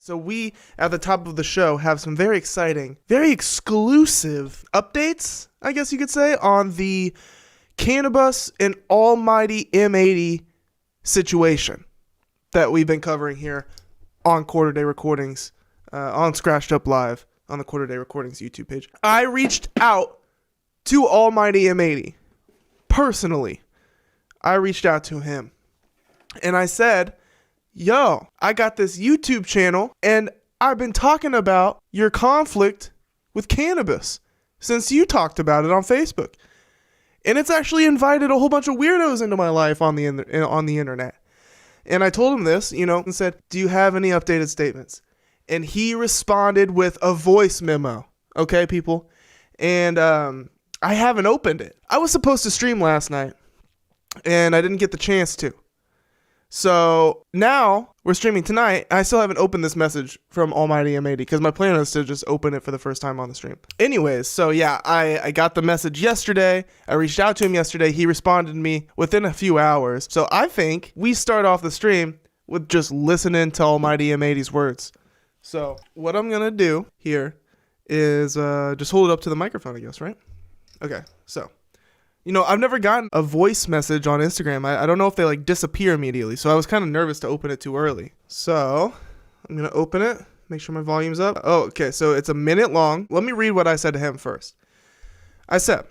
So we, at the top of the show, have some very exciting, very exclusive updates, I guess you could say, on the Canibus and Almighty M80 situation that we've been covering here on Quarter Day Recordings, on Scratched Up Live, on the Quarter Day Recordings YouTube page. I reached out to Almighty M80. Personally, I reached out to him. And I said, yo, I got this YouTube channel, and I've been talking about your conflict with Canibus since you talked about it on Facebook. And it's actually invited a whole bunch of weirdos into my life on the internet. And I told him this, and said, do you have any updated statements? And he responded with a voice memo. Okay, people? And I haven't opened it. I was supposed to stream last night, and I didn't get the chance to. So now we're streaming tonight. I still haven't opened this message from Almighty M80 because my plan is to just open it for the first time on the stream. Anyways, so yeah, I got the message yesterday. I reached out to him yesterday. He responded to me within a few hours. So I think we start off the stream with just listening to Almighty M80's words. So what I'm going to do here is just hold it up to the microphone, I guess, right? Okay, so. I've never gotten a voice message on Instagram. I don't know if they disappear immediately. So I was kind of nervous to open it too early. So I'm going to open it. Make sure my volume's up. Oh, okay. So it's a minute long. Let me read what I said to him first. I said,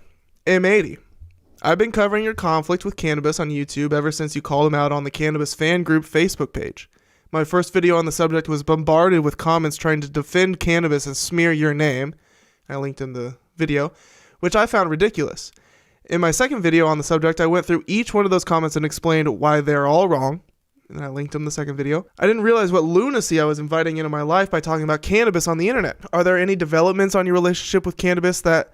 M80, I've been covering your conflict with Canibus on YouTube ever since you called him out on the Canibus fan group Facebook page. My first video on the subject was bombarded with comments trying to defend Canibus and smear your name. I linked in the video, which I found ridiculous. In my second video on the subject, I went through each one of those comments and explained why they're all wrong. And I linked them in the second video. I didn't realize what lunacy I was inviting into my life by talking about Canibus on the internet. Are there any developments on your relationship with Canibus that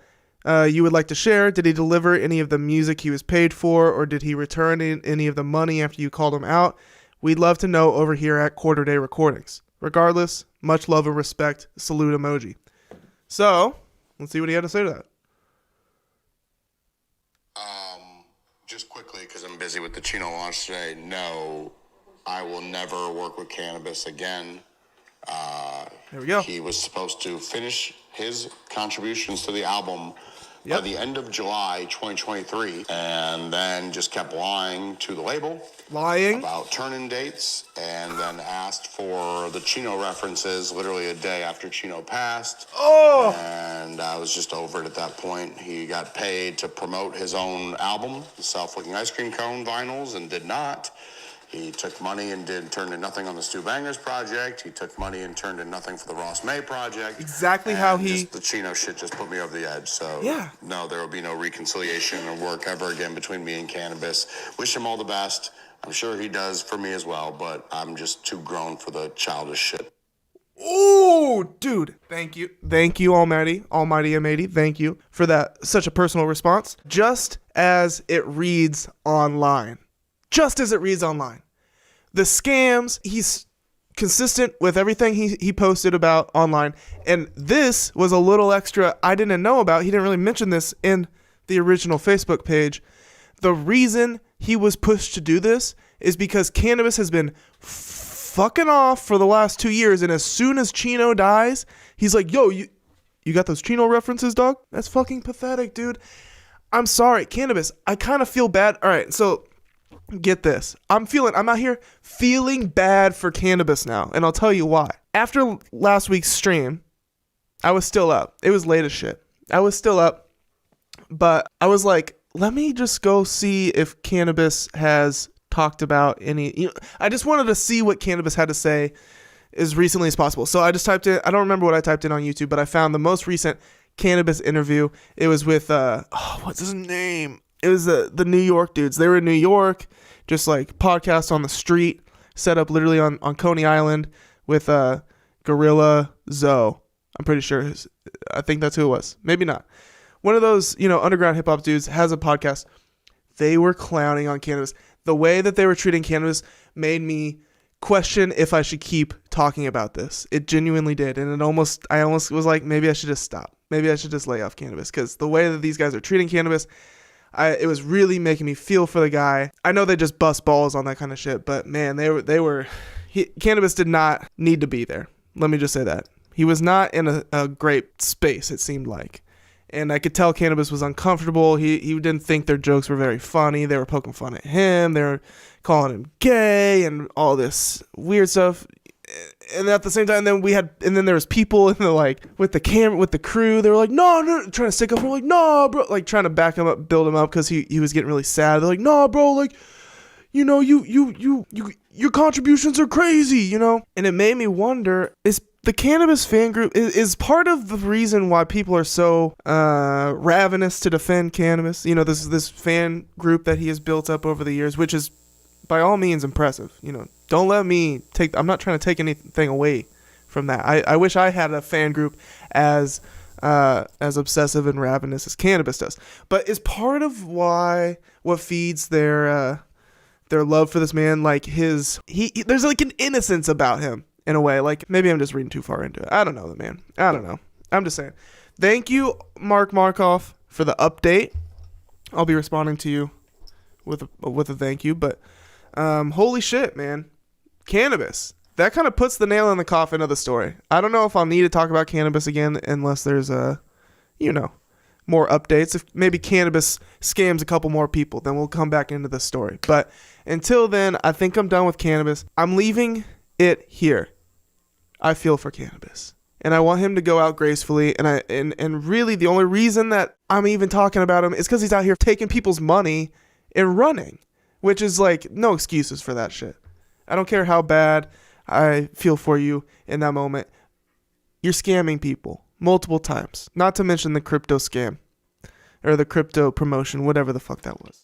you would like to share? Did he deliver any of the music he was paid for, or did he return any of the money after you called him out? We'd love to know over here at Quarter Day Recordings. Regardless, much love and respect. Salute emoji. So, let's see what he had to say to that. Just quickly, because I'm busy with the Chino launch today, no, I will never work with Canibus again. There we go. He was supposed to finish his contributions to the album by the end of July 2023, and then just kept lying to the label about turn-in dates, and then asked for the Chino references literally a day after Chino passed. And I was just over it at that point. He got paid to promote his own album, the Self-Licking Ice Cream Cone vinyls, and did not. He took money and turned in nothing on the Stu Bangers project. He took money and turned in nothing for the Ross May project. Exactly how he... the Chino shit just put me over the edge. So, no, there will be no reconciliation or work ever again between me and Canibus. Wish him all the best. I'm sure he does for me as well, but I'm just too grown for the childish shit. Ooh, dude. Thank you. Thank you, Almighty M80. Thank you for that. Such a personal response. Just as it reads online. Just as it reads online. The scams, he's consistent with everything he posted about online. And this was a little extra I didn't know about. He didn't really mention this in the original Facebook page. The reason he was pushed to do this is because Canibus has been fucking off for the last 2 years. And as soon as Chino dies, he's like, yo, you got those Chino references, dog? That's fucking pathetic, dude. I'm sorry, Canibus. I kind of feel bad. All right, so... get this. I'm out here feeling bad for Canibus now, and I'll tell you why. After last week's stream, I was still up. It was late as shit. I was still up, but I was like, let me just go see if Canibus has talked about any... I just wanted to see what Canibus had to say as recently as possible. So I just typed in... I don't remember what I typed in on YouTube, but I found the most recent Canibus interview. It was with... what's his name? It was the New York dudes. They were in New York, just podcasts on the street, set up literally on Coney Island with Gorilla Zoe. I'm pretty sure. I think that's who it was. Maybe not. One of those, underground hip hop dudes has a podcast. They were clowning on Canibus. The way that they were treating Canibus made me question if I should keep talking about this. It genuinely did. And I almost was like, maybe I should just stop. Maybe I should just lay off Canibus, because the way that these guys are treating Canibus, it was really making me feel for the guy. I know they just bust balls on that kind of shit, but man, Canibus did not need to be there. Let me just say that. He was not in a great space, it seemed like. And I could tell Canibus was uncomfortable. He didn't think their jokes were very funny. They were poking fun at him. They were calling him gay and all this weird stuff. And at the same time, then there was people in the, like, with the camera, with the crew. They were like, no, trying to stick up for him, like, no, bro, like trying to back him up, build him up, because he was getting really sad. They're like, no, bro, like, you know, your contributions are crazy, you know. And it made me wonder, is the Canibus fan group is part of the reason why people are so ravenous to defend Canibus. You know, this fan group that he has built up over the years, which is by all means impressive. You know, don't let me I'm not trying to take anything away from that. I wish I had a fan group as obsessive and ravenous as Canibus does. But is part of what feeds their love for this man, like there's like an innocence about him. In a way, like, maybe I'm just reading too far into it. I don't know the man. I don't know. I'm just saying. Thank you, Markoff, for the update. I'll be responding to you with a thank you. But holy shit, man. Canibus. That kind of puts the nail in the coffin of the story. I don't know if I'll need to talk about Canibus again unless there's more updates. If maybe Canibus scams a couple more people, then we'll come back into the story. But until then, I think I'm done with Canibus. I'm leaving it here. I feel for Canibus, and I want him to go out gracefully. And really, the only reason that I'm even talking about him is because he's out here taking people's money and running, which is like no excuses for that shit. I don't care how bad I feel for you in that moment. You're scamming people multiple times, not to mention the crypto scam or the crypto promotion, whatever the fuck that was.